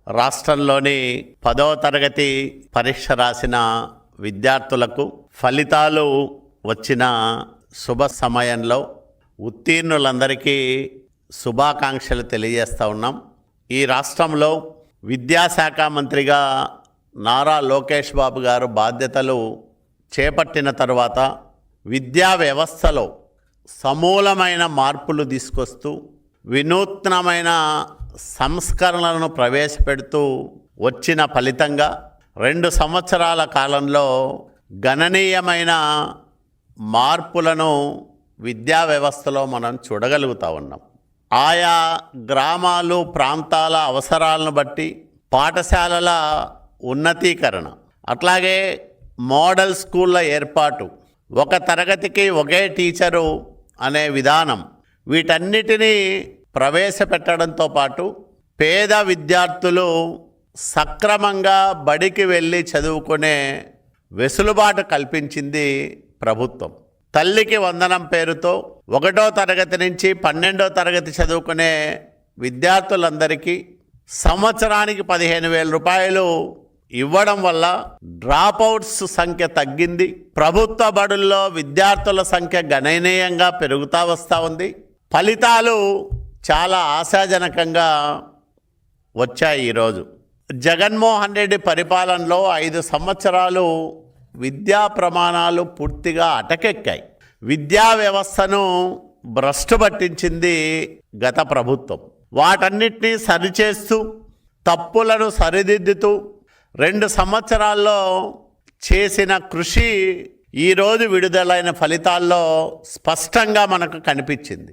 రాష్ట్రంలోని 10వ తరగతి పరీక్ష రాసిన విద్యార్థులకు ఫలితాలు వచ్చిన శుభ సమయంలో ఉత్తీర్ణులందరికీ శుభాకాంక్షలు తెలియజేస్తూ ఉన్నాం. ఈ రాష్ట్రంలో విద్యాశాఖ మంత్రిగా నారా లోకేష్ బాబు గారు బాధ్యతలు చేపట్టిన తరువాత విద్యా వ్యవస్థలో సమూలమైన మార్పులు తీసుకొస్తూ వినూత్నమైన సంస్కరణలను ప్రవేశపెడుతూ వచ్చిన ఫలితంగా 2 సంవత్సరాల కాలంలో గణనీయమైన మార్పులను విద్యా వ్యవస్థలో మనం చూడగలుగుతూ ఉన్నాం. ఆయా గ్రామాలు ప్రాంతాల అవసరాలను బట్టి పాఠశాలల ఉన్నతీకరణ, అట్లాగే మోడల్ స్కూళ్ళ ఏర్పాటు, ఒక తరగతికి ఒకే టీచరు అనే విధానం, వీటన్నిటినీ ప్రవేశపెట్టడంతో పాటు పేద విద్యార్థులు సక్రమంగా బడికి వెళ్ళి చదువుకునే వెసులుబాటు కల్పించింది ప్రభుత్వం. తల్లికి వందనం పేరుతో 1వ తరగతి నుంచి 12వ తరగతి చదువుకునే విద్యార్థులందరికీ సంవత్సరానికి 15,000 రూపాయలు ఇవ్వడం వల్ల డ్రాపౌట్స్ సంఖ్య తగ్గింది. ప్రభుత్వ బడుల్లో విద్యార్థుల సంఖ్య గణనీయంగా పెరుగుతూ వస్తూ ఉంది. ఫలితాలు చాలా ఆశాజనకంగా వచ్చాయి. ఈరోజు జగన్మోహన్ రెడ్డి పరిపాలనలో 5 సంవత్సరాలు విద్యా ప్రమాణాలు పూర్తిగా అటకెక్కాయి. విద్యా వ్యవస్థను భ్రష్టు పట్టించింది గత ప్రభుత్వం. వాటన్నిటినీ సరిచేస్తూ తప్పులను సరిదిద్దుతూ 2 సంవత్సరాల్లో చేసిన కృషి ఈరోజు విడుదలైన ఫలితాల్లో స్పష్టంగా మనకు కనిపించింది.